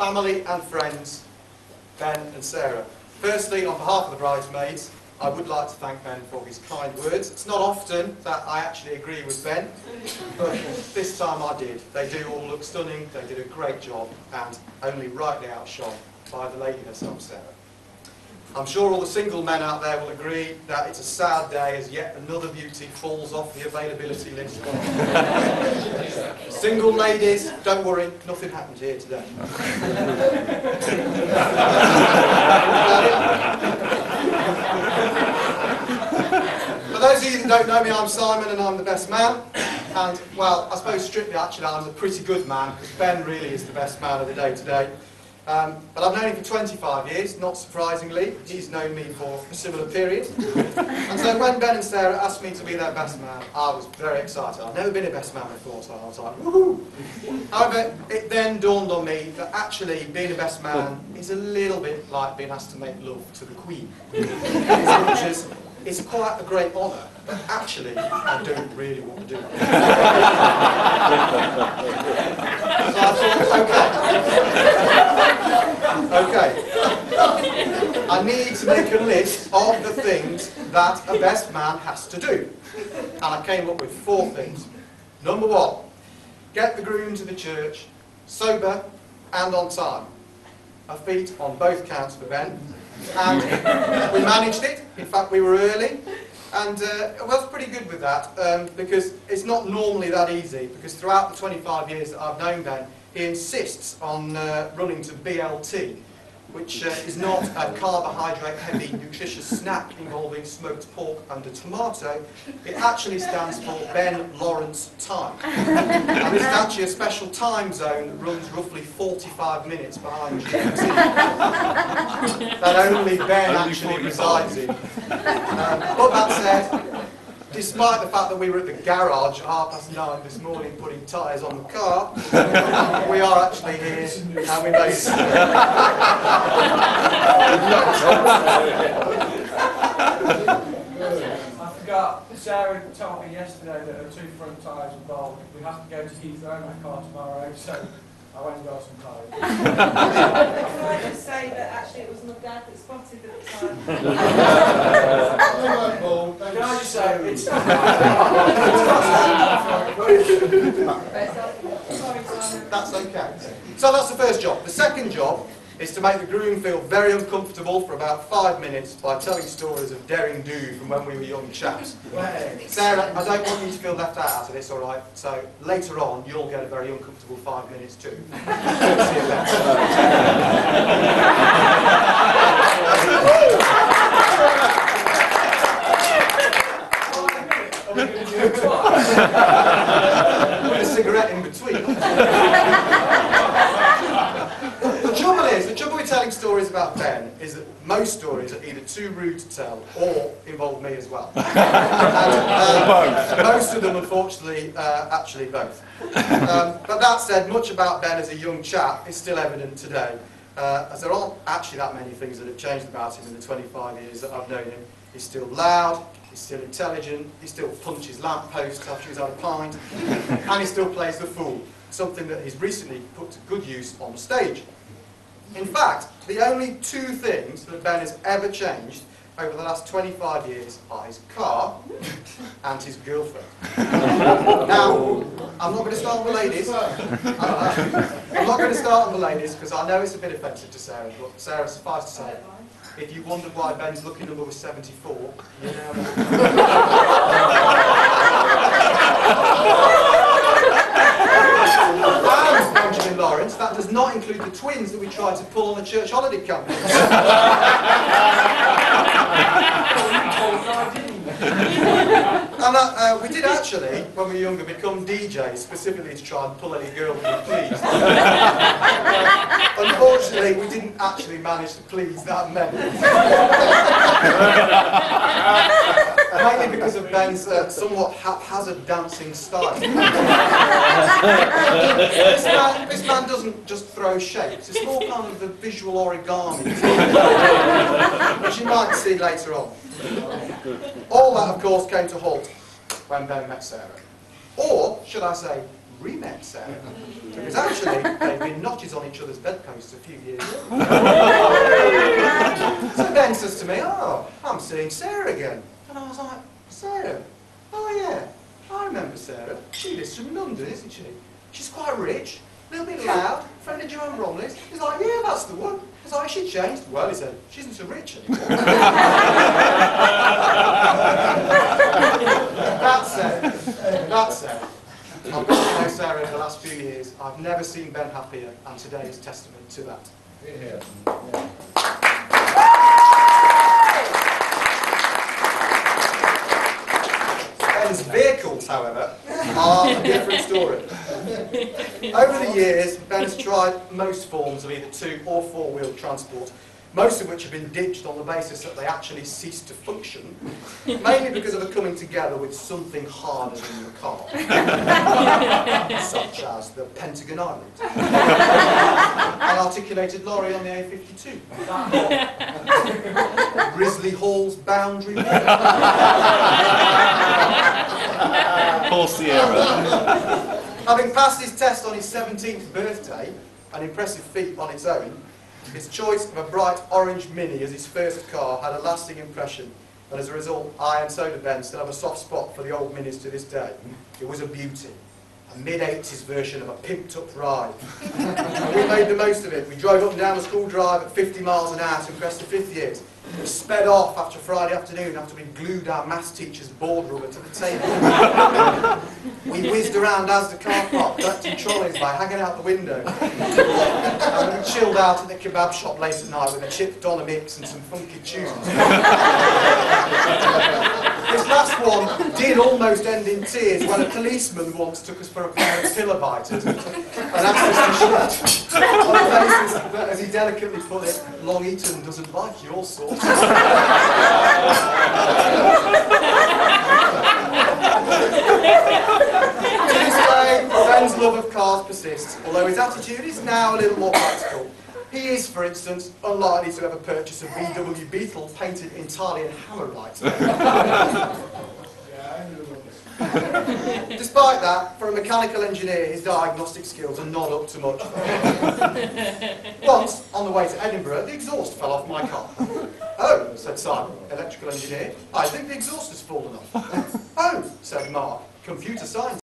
family and friends, Ben and Sarah. Firstly, on behalf of the bridesmaids, I would like to thank Ben for his kind words. It's not often that I actually agree with Ben, but this time I did. They do all look stunning, they did a great job, and only rightly outshone by the lady herself, Sarah. I'm sure all the single men out there will agree that it's a sad day as yet another beauty falls off the availability list. Single ladies, don't worry, nothing happened here today. For those of you that don't know me, I'm Simon and I'm the best man. And, well, I suppose strictly actually I'm the pretty good man, because Ben really is the best man of the day today. But I've known him for 25 years, not surprisingly. He's known me for a similar period. And so when Ben and Sarah asked me to be their best man, I was very excited. I've never been a best man before, so I was like, woohoo! However, it then dawned on me that actually being a best man is a little bit like being asked to make love to the Queen. Which is, it's quite a great honour, but actually I don't really want to do it. So I thought, okay, I need to make a list of the things that a best man has to do. And I came up with 4 things. Number 1, get the groom to the church sober and on time. A feat on both counts for Ben. And we managed it. In fact, we were early. And I was pretty good with that, because it's not normally that easy, because throughout the 25 years that I've known Ben, he insists on running to BLT, which is not a carbohydrate-heavy, nutritious snack involving smoked pork and a tomato. It actually stands for Ben Lawrence Time. And it's actually a special time zone that runs roughly 45 minutes behind GMT. That only Ben actually resides in. But that said, despite the fact that we were at the garage at 9:30 this morning putting tyres on the car, we are actually here and we made it. I forgot, Sarah told me yesterday that her 2 front tyres were bald. We have to go to Heathrow in my car tomorrow, so I went and got some tyres. Can I just say that actually it was my dad that spotted it at the time? Can I just say, it's not That's okay. So that's the first job. The second job is to make the groom feel very uncomfortable for about 5 minutes by telling stories of derring do from when we were young chaps. Sarah, I don't want you to feel left out of this, alright? So later on, you'll get a very uncomfortable 5 minutes too. See you then. With a cigarette in between. The trouble with telling stories about Ben is that most stories are either too rude to tell or involve me as well. And, most of them, unfortunately, actually both. But that said, much about Ben as a young chap is still evident today, as there aren't actually that many things that have changed about him in the 25 years that I've known him. He's still loud, he's still intelligent, he still punches lampposts after he's had a pint, and he still plays the fool, something that he's recently put to good use on stage. In fact, the only 2 things that Ben has ever changed over the last 25 years are his car and his girlfriend. Now, I'm not going to start on the ladies. I'm not going to start on the ladies because I know it's a bit offensive to Sarah, but Sarah, suffice to say, if you wondered why Ben's lucky number was 74, you now know. Benjamin Lawrence, that does not include the twins that we tried to pull on the church holiday campus. And we did actually, when we were younger, become DJs specifically to try and pull any girl that we pleased. Unfortunately, we didn't actually manage to please that many. Mainly because of Ben's somewhat haphazard dancing style. This man doesn't just throw shapes, it's more kind of the visual origami, which you might see later on. All that, of course, came to halt when Ben met Sarah. Or, should I say, re-met Sarah. Because actually, they'd been notches on each other's bedposts a few years earlier. So Ben says to me, "Oh, I'm seeing Sarah again." And I was like, "Sarah? Oh yeah, I remember Sarah. She lives from London, isn't she? She's quite rich, a little bit loud, friend of Joanne Bromley's." He's like, "Yeah, that's the one." He's like, "She changed." Well, he said, "She isn't so rich anymore." That said, I've got to know Sarah in the last few years. I've never seen Ben happier, and today is testament to that. Yeah. Ben's vehicles, however, are a different story. Over the years, Ben's tried most forms of either 2- or 4-wheeled transport, most of which have been ditched on the basis that they actually ceased to function, mainly because of a coming together with something harder than the car, such as the Pentagon Island, an articulated lorry on the A52, Grizzly Hall's boundary wall. Poor Sierra. Having passed his test on his 17th birthday, an impressive feat on its own, his choice of a bright orange Mini as his first car had a lasting impression, and as a result, I and so do Ben still have a soft spot for the old Minis to this day. It was a beauty, a mid-80s version of a pimped-up ride. And we made the most of it. We drove up and down the school drive at 50 miles an hour to impress the 5th years. We sped off after Friday afternoon after we glued our maths teacher's board rubber to the table. We whizzed around Asda car park collecting trolleys by hanging out the window. And we chilled out at the kebab shop late at night with a chipped Donna mix and some funky tunes. This last one did almost end in tears when a policeman once took us for a pair of pillar biters and asked us to shut on the basis that, as he delicately put it, Long Eaton doesn't like your sauce. To this day, Ben's love of cars persists, although his attitude is now a little more practical. He is, for instance, unlikely to ever purchase a VW Beetle painted entirely in hammerite. Despite that, for a mechanical engineer, his diagnostic skills are not up to much. Once, on the way to Edinburgh, the exhaust fell off my car. "Oh," said Simon, electrical engineer, "I think the exhaust has fallen off." "Oh," said Mark, computer scientist.